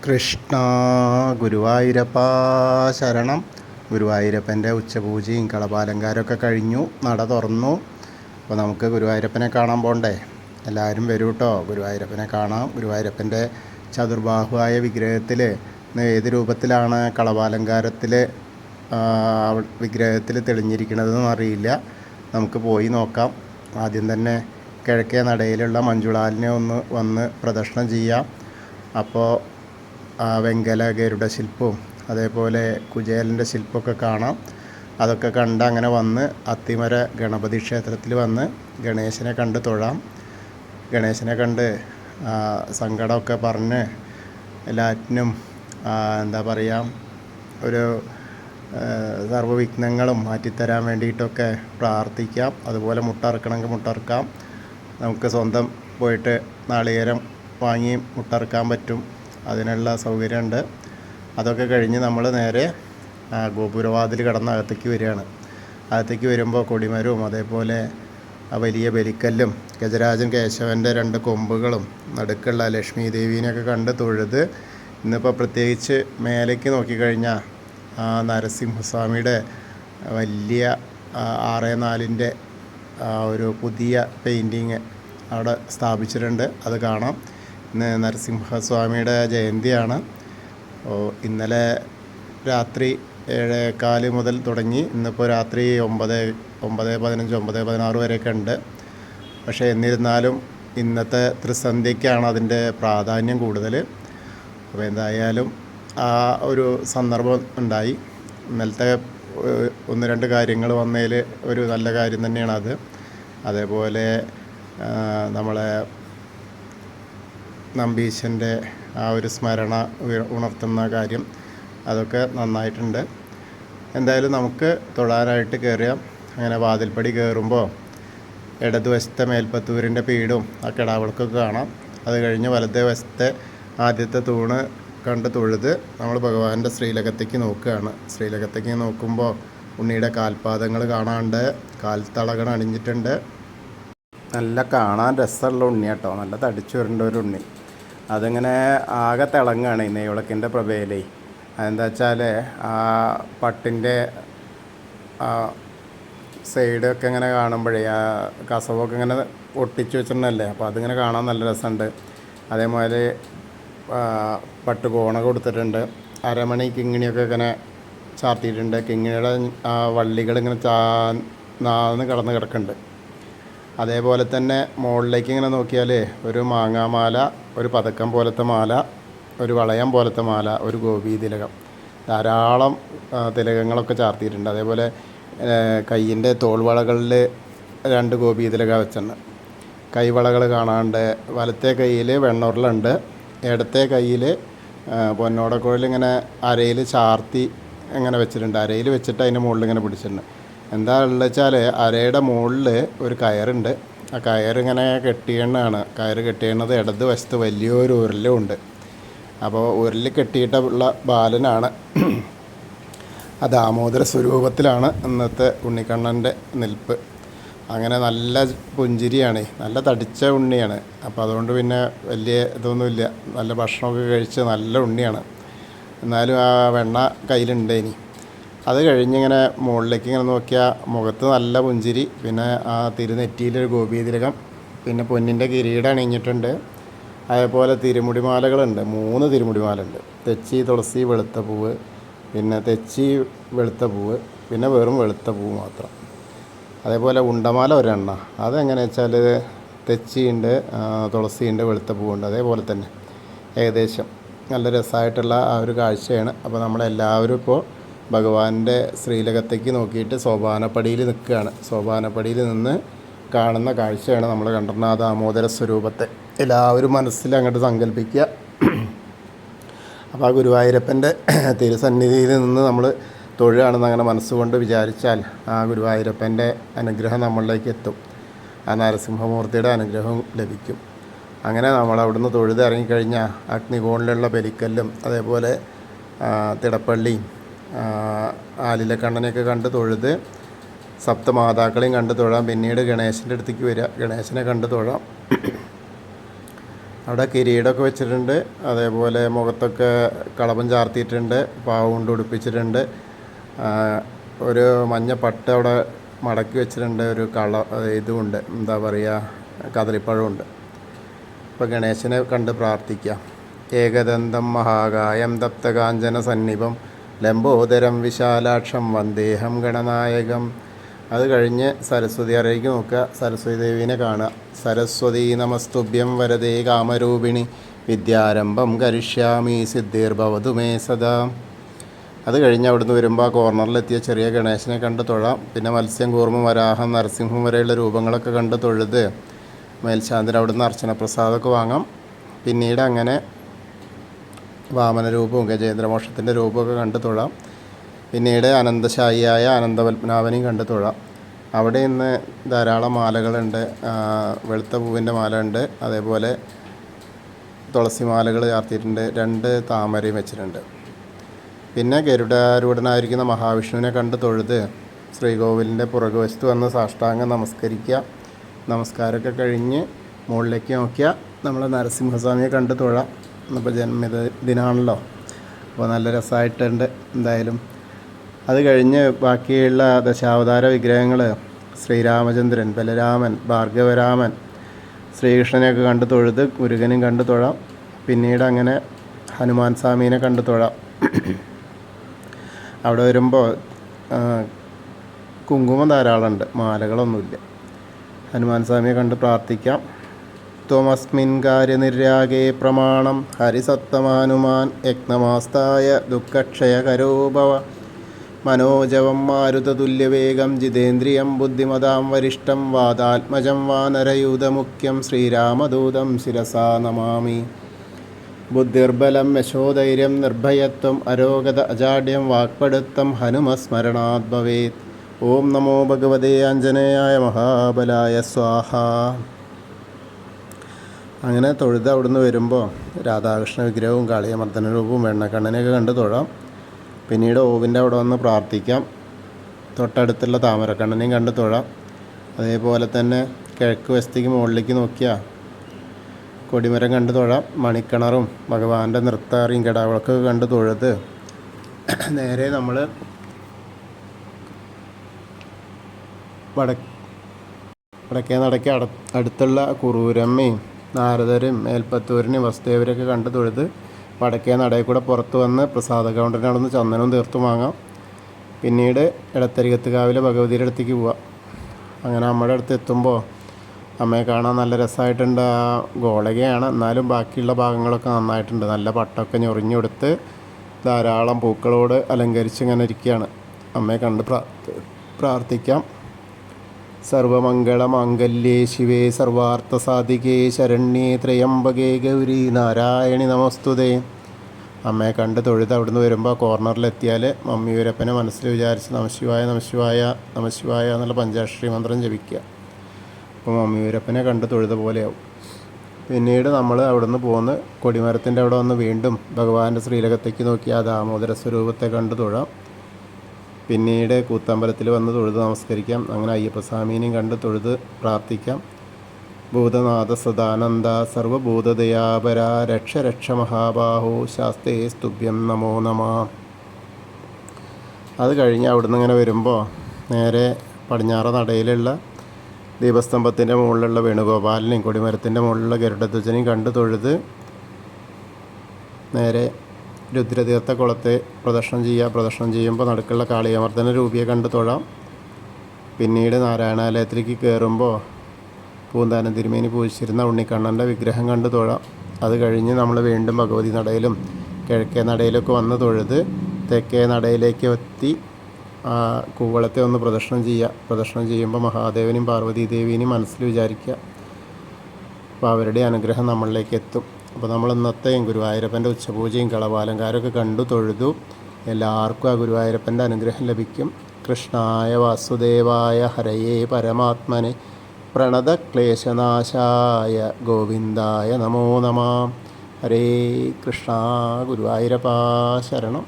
കൃഷ്ണ ഗുരുവായൂരപ്പ ശരണം. ഗുരുവായൂരപ്പൻ്റെ ഉച്ചപൂജയും കളഭാലങ്കാരമൊക്കെ കഴിഞ്ഞു, നട തുറന്നു. അപ്പോൾ നമുക്ക് ഗുരുവായൂരപ്പനെ കാണാൻ പോകണ്ടേ? എല്ലാവരും വരൂ കേട്ടോ, ഗുരുവായൂരപ്പനെ കാണാം. ഗുരുവായൂരപ്പൻ്റെ ചതുർബാഹുവായ വിഗ്രഹത്തിൽ ഏത് രൂപത്തിലാണ് കളഭാലങ്കാരത്തിൽ വിഗ്രഹത്തിൽ തെളിഞ്ഞിരിക്കുന്നതെന്ന് അറിയില്ല. നമുക്ക് പോയി നോക്കാം. ആദ്യം തന്നെ കിഴക്കേ നടയിലുള്ള മഞ്ജുളാലിനെ ഒന്ന് വന്ന് പ്രദക്ഷിണം ചെയ്യാം. അപ്പോൾ വെങ്കല ഗരുഡ ശില്പവും അതേപോലെ കുചേലൻ്റെ ശില്പമൊക്കെ കാണാം. അതൊക്കെ കണ്ട് അങ്ങനെ വന്ന് അത്തിമര ഗണപതി ക്ഷേത്രത്തിൽ വന്ന് ഗണേശനെ കണ്ട് തൊഴാം. ഗണേശനെ കണ്ട് സങ്കടമൊക്കെ പറഞ്ഞ് എല്ലാറ്റിനും എന്താ പറയുക, ഒരു സർവ്വവിഘ്നങ്ങളും മാറ്റിത്തരാൻ വേണ്ടിയിട്ടൊക്കെ പ്രാർത്ഥിക്കാം. അതുപോലെ മുട്ടറക്കണമെങ്കിൽ മുട്ടറക്കാം. നമുക്ക് സ്വന്തം പോയിട്ട് നാളികേരം വാങ്ങി മുട്ടറക്കാൻ പറ്റും, അതിനുള്ള സൗകര്യമുണ്ട്. അതൊക്കെ കഴിഞ്ഞ് നമ്മൾ നേരെ ഗോപുരവാതിൽ കടന്ന് അകത്തേക്ക് വരികയാണ്. അകത്തേക്ക് വരുമ്പോൾ കൊടിമരവും അതേപോലെ വലിയ ബലിക്കല്ലും ഗജരാജൻ കേശവൻ്റെ 2 കൊമ്പുകളും നടുക്കുള്ള ലക്ഷ്മി ദേവീനെയൊക്കെ കണ്ട് തൊഴുത്, ഇന്നിപ്പോൾ പ്രത്യേകിച്ച് മേലേക്ക് നോക്കിക്കഴിഞ്ഞാൽ നരസിംഹസ്വാമിയുടെ വലിയ 6x4 ഒരു പുതിയ പെയിൻറ്റിങ് അവിടെ സ്ഥാപിച്ചിട്ടുണ്ട്. അത് കാണാം. ഇന്ന് നരസിംഹസ്വാമിയുടെ ജയന്തിയാണ്. ഇന്നലെ രാത്രി 7:15 മുതൽ തുടങ്ങി, ഇന്നിപ്പോൾ രാത്രി 9:15 9:16 വരെയൊക്കെ ഉണ്ട്. പക്ഷേ എന്നിരുന്നാലും ഇന്നത്തെ ത്രിസന്ധ്യയ്ക്കാണ് അതിൻ്റെ പ്രാധാന്യം കൂടുതൽ. അപ്പോൾ എന്തായാലും ആ ഒരു സന്ദർഭം ഉണ്ടായി. ഇന്നലത്തെ 1-2 കാര്യങ്ങൾ വന്നതിൽ ഒരു നല്ല കാര്യം തന്നെയാണ് അത്. അതേപോലെ നമ്മളെ നമ്പീശൻ്റെ ആ ഒരു സ്മരണ ഉണർത്തുന്ന കാര്യം, അതൊക്കെ നന്നായിട്ടുണ്ട്. എന്തായാലും നമുക്ക് തൊഴാനായിട്ട് കയറിയാം. അങ്ങനെ വാതിൽപ്പടി കയറുമ്പോൾ ഇടതുവശത്തെ മേൽപ്പത്തൂരിൻ്റെ പീഠവും ആ കിടാവിളക്കൊക്കെ കാണാം. അത് കഴിഞ്ഞ് വലതേ വശത്തെ ആദ്യത്തെ തൂണ് കണ്ട് തൊഴുത് നമ്മൾ ഭഗവാന്റെ ശ്രീലകത്തേക്ക് നോക്കുകയാണ്. ശ്രീലകത്തേക്ക് നോക്കുമ്പോൾ ഉണ്ണിയുടെ കാൽപാദങ്ങൾ കാണാണ്ട്, കാൽത്തളകൾ അണിഞ്ഞിട്ടുണ്ട്. നല്ല കാണാൻ രസമുള്ള ഉണ്ണി കേട്ടോ, നല്ല തടിച്ചു വരേണ്ട ഒരു ഉണ്ണി. അതിങ്ങനെ ആകെ തിളങ്ങുകയാണ് ഈ നെയ്വിളക്കിൻ്റെ പ്രഭയിലേ. അതെന്താ വെച്ചാൽ ആ പട്ടിൻ്റെ സൈഡൊക്കെ ഇങ്ങനെ കാണുമ്പോഴേ ആ കസവൊക്കെ ഇങ്ങനെ ഒട്ടിച്ച് വെച്ചിട്ടുണ്ടല്ലേ, അപ്പോൾ അതിങ്ങനെ കാണാൻ നല്ല രസമുണ്ട്. അതേമാതിരി പട്ട് കോണ കൊടുത്തിട്ടുണ്ട്. അരമണി കിങ്ങിണിയൊക്കെ ഇങ്ങനെ ചാർത്തിയിട്ടുണ്ട്. കിങ്ങിണിയുടെ ആ വള്ളികളിങ്ങനെ നാന്ന് കടന്ന് കിടക്കുന്നുണ്ട്. അതേപോലെ തന്നെ മുകളിലേക്ക് ഇങ്ങനെ നോക്കിയാൽ ഒരു മാങ്ങാമാല, ഒരു പതക്കം പോലത്തെ മാല, ഒരു വളയം പോലത്തെ മാല, ഒരു ഗോപി തിലകം, ധാരാളം തിലകങ്ങളൊക്കെ ചാർത്തിയിട്ടുണ്ട്. അതേപോലെ കയ്യിൻ്റെ തോൾവളകളിൽ 2 ഗോപി തിലക വെച്ചിട്ടുണ്ട്. കൈവളകൾ കാണാണ്ട്. വലത്തെ കയ്യിൽ വെണ്ണുരുളുണ്ട്, ഇടത്തെ കയ്യിൽ പൊന്നോടക്കുഴൽ ഇങ്ങനെ അരയിൽ ചാർത്തി ഇങ്ങനെ വെച്ചിട്ടുണ്ട്. അരയിൽ വെച്ചിട്ട് അതിൻ്റെ മുകളിൽ ഇങ്ങനെ പിടിച്ചിട്ടുണ്ട്. എന്താ ഉള്ളത് വെച്ചാൽ അരയുടെ മുകളിൽ ഒരു കയറുണ്ട്. ആ കയറിങ്ങനെ കെട്ടിയണ്ണാണ്. കയറ് കെട്ടിയണത് ഇടത് വശത്ത് വലിയൊരു ഉരുളുണ്ട്. അപ്പോൾ ഉരുളിൽ കെട്ടിയിട്ടുള്ള ബാലനാണ്. ആ ദാമോദര സ്വരൂപത്തിലാണ് ഇന്നത്തെ ഉണ്ണിക്കണ്ണൻ്റെ നിൽപ്പ്. അങ്ങനെ നല്ല പുഞ്ചിരിയാണ്, നല്ല തടിച്ച ഉണ്ണിയാണ്. അപ്പോൾ അതുകൊണ്ട് പിന്നെ വലിയ ഇതൊന്നുമില്ല, നല്ല ഭക്ഷണമൊക്കെ കഴിച്ച് നല്ല ഉണ്ണിയാണ്. എന്നാലും ആ വെണ്ണ കയ്യിലുണ്ട്. ഇനി അത് കഴിഞ്ഞിങ്ങനെ മുകളിലേക്ക് ഇങ്ങനെ നോക്കിയാൽ മുഖത്ത് നല്ല പുഞ്ചിരി, പിന്നെ ആ തിരുനെറ്റിയിലൊരു ഗോപീതിലകം, പിന്നെ പൊന്നിൻ്റെ കിരീടം അണിഞ്ഞിട്ടുണ്ട്. അതേപോലെ തിരുമുടിമാലകളുണ്ട്. 3 തിരുമുടിമാലുണ്ട്. തെച്ചി, തുളസി, വെളുത്ത പൂവ്, പിന്നെ തെച്ചി, വെളുത്ത പൂവ്, പിന്നെ വെറും വെളുത്ത പൂവ് മാത്രം. അതേപോലെ ഉണ്ടമാല ഒരെണ്ണ. അതെങ്ങനെ വെച്ചാൽ തെച്ചിയുണ്ട്, തുളസിയുണ്ട്, വെളുത്ത പൂവുണ്ട്. അതേപോലെ തന്നെ ഏകദേശം നല്ല രസമായിട്ടുള്ള ആ ഒരു കാഴ്ചയാണ്. അപ്പോൾ നമ്മളെല്ലാവരും ഇപ്പോൾ ഭഗവാന്റെ ശ്രീലകത്തേക്ക് നോക്കിയിട്ട് സോപാനപ്പടിയിൽ നിൽക്കുകയാണ്. സോപാനപ്പടിയിൽ നിന്ന് കാണുന്ന കാഴ്ചയാണ് നമ്മൾ കണ്ടിരുന്ന ആ ദാമോദര സ്വരൂപത്തെ. എല്ലാവരും മനസ്സിൽ അങ്ങോട്ട് സങ്കല്പിക്കുക. അപ്പോൾ ആ ഗുരുവായൂരപ്പൻ്റെ തിരുസന്നിധിയിൽ നിന്ന് നമ്മൾ തൊഴുകയാണെന്ന് അങ്ങനെ മനസ്സുകൊണ്ട് വിചാരിച്ചാൽ ആ ഗുരുവായൂരപ്പൻ്റെ അനുഗ്രഹം നമ്മളിലേക്ക് എത്തും. ആ നരസിംഹമൂർത്തിയുടെ അനുഗ്രഹം ലഭിക്കും. അങ്ങനെ നമ്മൾ അവിടുന്ന് തൊഴുത് ഇറങ്ങിക്കഴിഞ്ഞാൽ അഗ്നികോണിലുള്ള ബലിക്കല്ലും അതേപോലെ തിടപ്പള്ളിയും ആലിലക്കണ്ണനെയൊക്കെ കണ്ട് തൊഴുത് സപ്തമാതാക്കളെയും കണ്ട് തൊഴാം. പിന്നീട് ഗണേശൻ്റെ അടുത്തേക്ക് വരിക, ഗണേശനെ കണ്ട് തൊഴാം. അവിടെ കിരീടമൊക്കെ വെച്ചിട്ടുണ്ട്. അതേപോലെ മുഖത്തൊക്കെ കളഭം ചാർത്തിയിട്ടുണ്ട്, പാവ് കൊണ്ട് ഉടുപ്പിച്ചിട്ടുണ്ട്. ഒരു മഞ്ഞ പട്ട് അവിടെ മടക്കി വെച്ചിട്ടുണ്ട്. ഒരു ഇതുമുണ്ട്, എന്താ പറയുക, കദളിപ്പഴമുണ്ട്. ഇപ്പോൾ ഗണേശനെ കണ്ട് പ്രാർത്ഥിക്കാം. ഏകദന്തം മഹാകായം തപ്തകാഞ്ചന സന്നിഭം ലംബോദരം വിശാലാക്ഷം വന്ദേഹം ഗണനായകം. അത് കഴിഞ്ഞ് സരസ്വതി അരയ്ക്ക് നോക്കുക, സരസ്വതി ദേവീനെ കാണുക. സരസ്വതി നമസ്തുഭ്യം വരദേ കാമരൂപിണി വിദ്യാരംഭം കരിഷ്യാമി സിദ്ധിർഭവതു മേ സദാ. അത് കഴിഞ്ഞ് അവിടുന്ന് വരുമ്പോൾ ആ കോർണറിലെത്തിയ ചെറിയ ഗണേശനെ കണ്ട് തൊഴാം. പിന്നെ മത്സ്യം, കൂർമ്മം, വരാഹം, നരസിംഹം വരെയുള്ള രൂപങ്ങളൊക്കെ കണ്ട് തൊഴുത് മേൽശാന്തിന് അവിടുന്ന് അർച്ചന പ്രസാദമൊക്കെ വാങ്ങാം. പിന്നീട് അങ്ങനെ വാമന രൂപവും ഗജേന്ദ്രമോക്ഷത്തിൻ്റെ രൂപമൊക്കെ കണ്ട് തൊഴാം. പിന്നീട് അനന്തശായിയായ അനന്തപത്മനാഭനെയും കണ്ട് തൊഴാം. അവിടെ ഇന്ന് ധാരാളം മാലകളുണ്ട്. വെളുത്ത പൂവിൻ്റെ മാല ഉണ്ട്, അതേപോലെ തുളസി മാലകൾ ചാർത്തിയിട്ടുണ്ട്, 2 താമരയും വെച്ചിട്ടുണ്ട്. പിന്നെ ഗരുഡാരൂഢനായിരിക്കുന്ന മഹാവിഷ്ണുവിനെ കണ്ട് തൊഴുത് ശ്രീകോവിലിൻ്റെ പുറകുവശത്ത് വന്ന് സാഷ്ടാംഗം നമസ്കരിക്കുക. നമസ്കാരമൊക്കെ കഴിഞ്ഞ് മുകളിലേക്ക് നോക്കിയാൽ നമ്മൾ നരസിംഹസ്വാമിയെ കണ്ട് തൊഴാം. ഇപ്പോൾ ജന്മദിനാണല്ലോ, അപ്പോൾ നല്ല രസമായിട്ടുണ്ട് എന്തായാലും. അത് കഴിഞ്ഞ് ബാക്കിയുള്ള ദശാവതാര വിഗ്രഹങ്ങൾ ശ്രീരാമചന്ദ്രൻ, ബലരാമൻ, ഭാർഗവരാമൻ, ശ്രീകൃഷ്ണനെയൊക്കെ കണ്ട് തൊഴുത് മുരുകനും കണ്ട് തൊഴാം. പിന്നീട് അങ്ങനെ ഹനുമാൻ സ്വാമീനെ കണ്ട് തൊഴാം. അവിടെ വരുമ്പോൾ കുങ്കുമം ധാരാളമുണ്ട്, മാലകളൊന്നുമില്ല. ഹനുമാൻ സ്വാമിയെ കണ്ട് പ്രാർത്ഥിക്കാം. ത്വമസ്മിൻ കാര്യനിര്യാഗേ പ്രമാണം ഹരിസത്തമാനുമാൻ യജ്ഞമാസ്തായ ദുഃഖക്ഷയകരോ ഭവ മനോജവം മാരുതതുല്യവേഗം ജിതേന്ദ്രിയം ബുദ്ധിമതാം വരിഷ്ഠം വാതാത്മജം വാനരയൂതമുഖ്യം ശ്രീരാമദൂതം ശിരസാ നമാമി. ബുദ്ധിർബലം യശോധൈര്യം നിർഭയത്വം അരോഗത അജാഡ്യം വാക്പടുത്തം ഹനുമസ്മരണാത് ഭവേത്. ഓം നമോ ഭഗവതേ ആഞ്ജനേയായ മഹാബലായ സ്വാഹ. അങ്ങനെ തൊഴുത് അവിടുന്ന് വരുമ്പോൾ രാധാകൃഷ്ണ വിഗ്രഹവും കാളിയമർദ്ദന രൂപവും വെണ്ണക്കണ്ണനെയൊക്കെ കണ്ട് തൊഴാം. പിന്നീട് ഓവിൻ്റെ അവിടെ വന്ന് പ്രാർത്ഥിക്കാം. തൊട്ടടുത്തുള്ള താമരക്കണ്ണനെയും കണ്ട് തൊഴാം. അതേപോലെ തന്നെ കിഴക്ക് വശത്തേക്ക് മുകളിലേക്ക് നോക്കിയാൽ കൊടിമരം കണ്ട് തൊഴാം. മണിക്കിണറും ഭഗവാന്റെ നൃത്താറിയും കിടാവിളക്കൊക്കെ കണ്ട് തൊഴുത് നേരെ നമ്മൾ വടക്കേ നടക്ക് അടുത്തുള്ള കുറൂരമ്മയും നാരദരും മേൽപ്പത്തൂരിനെയും വസുദേവരെയൊക്കെ കണ്ട് തൊഴുത് വടക്കേ നടയിൽ കൂടെ പുറത്ത് വന്ന് പ്രസാദ കൗണ്ടറിന് അവിടെ നിന്ന് ചന്ദനവും തീർത്തും വാങ്ങാം. പിന്നീട് ഇടത്തരികത്തുകാവിലെ ഭഗവതിയുടെ അടുത്തേക്ക് പോവാം. അങ്ങനെ നമ്മുടെ അടുത്ത് എത്തുമ്പോൾ അമ്മയെ കാണാൻ നല്ല രസമായിട്ടുണ്ട്. ആ ഗോളകയാണ്, എന്നാലും ബാക്കിയുള്ള ഭാഗങ്ങളൊക്കെ നന്നായിട്ടുണ്ട്. നല്ല പട്ടൊക്കെ ഞൊറിഞ്ഞെടുത്ത് ധാരാളം പൂക്കളോട് അലങ്കരിച്ച് ഇങ്ങനെ ഇരിക്കുകയാണ്. അമ്മയെ കണ്ട് പ്രാർത്ഥിക്കാം. സർവമംഗളമാംഗല്യേ ശിവേ സർവാർത്ഥസാധികേ ശരണ്യേ ത്രയംബകേ ഗൗരി നാരായണി നമസ്തുതേ. അമ്മയെ കണ്ട് തൊഴുത് അവിടുന്ന് വരുമ്പോൾ കോർണറിലെത്തിയാൽ മമ്മിയൂരപ്പനെ മനസ്സിൽ വിചാരിച്ച് നമശിവായ നമശിവായ നമശിവായ എന്നുള്ള പഞ്ചാക്ഷരി മന്ത്രം ജപിക്കുക. അപ്പോൾ മമ്മിയൂരപ്പനെ കണ്ട് തൊഴുത പോലെയാവും. പിന്നീട് നമ്മൾ അവിടുന്ന് പോന്ന് കൊടിമരത്തിൻ്റെ അവിടെ വന്ന് വീണ്ടും ഭഗവാന്റെ ശ്രീലകത്തേക്ക് നോക്കി ആ ദാമോദര സ്വരൂപത്തെ കണ്ട് തൊഴാം. പിന്നീട് കൂത്തമ്പലത്തിൽ വന്ന് തൊഴുത് നമസ്കരിക്കാം. അങ്ങനെ അയ്യപ്പസ്വാമീനെയും കണ്ട് തൊഴുത് പ്രാർത്ഥിക്കാം. ഭൂതനാഥ സദാനന്ദ സർവഭൂതദയാപര രക്ഷ രക്ഷ മഹാബാഹോ ശാസ്തേ സ്തുഭ്യം നമോ നമ. അത് കഴിഞ്ഞ് അവിടുന്ന് ഇങ്ങനെ വരുമ്പോൾ നേരെ പടിഞ്ഞാറ നടയിലുള്ള ദീപസ്തംഭത്തിൻ്റെ മുകളിലുള്ള വേണുഗോപാലിനെയും കൊടിമരത്തിൻ്റെ മുകളിലുള്ള ഗരുഡധ്വജനെയും കണ്ട് തൊഴുത് നേരെ രുദ്രതീർത്ഥ കുളത്തെ പ്രദക്ഷിണം ചെയ്യുക. പ്രദക്ഷിണം ചെയ്യുമ്പോൾ നടുക്കുള്ള കാളിയമർദ്ദന രൂപിയെ കണ്ട് തൊഴാം. പിന്നീട് നാരായണാലയത്തിലേക്ക് കയറുമ്പോൾ പൂന്താനം തിരുമേനി പൂജിച്ചിരുന്ന ഉണ്ണിക്കണ്ണൻ്റെ വിഗ്രഹം കണ്ട് തൊഴാം. അത് കഴിഞ്ഞ് നമ്മൾ വീണ്ടും ഭഗവതി നടയിലും കിഴക്കേ നടയിലൊക്കെ വന്ന് തൊഴുത് തെക്കേ നടയിലേക്ക് എത്തി കൂവളത്തെ ഒന്ന് പ്രദക്ഷിണം ചെയ്യുക. പ്രദക്ഷിണം ചെയ്യുമ്പോൾ മഹാദേവനെയും പാർവതീദേവീനെയും മനസ്സിൽ വിചാരിക്കുക. അപ്പോൾ അവരുടെ അനുഗ്രഹം നമ്മളിലേക്ക് എത്തും. അപ്പോൾ നമ്മൾ ഇന്നത്തെയും ഗുരുവായൂരപ്പൻ്റെ ഉച്ചപൂജയും കളഭാലങ്കാരമൊക്കെ കണ്ടു തൊഴുതു. എല്ലാവർക്കും ആ ഗുരുവായൂരപ്പൻ്റെ അനുഗ്രഹം ലഭിക്കും. കൃഷ്ണായ വാസുദേവായ ഹരയേ പരമാത്മനെ പ്രണതക്ലേശനാശായ ഗോവിന്ദായ നമോ നമഃ. ഹരേ കൃഷ്ണ. ഗുരുവായൂരപ്പാ ശരണം.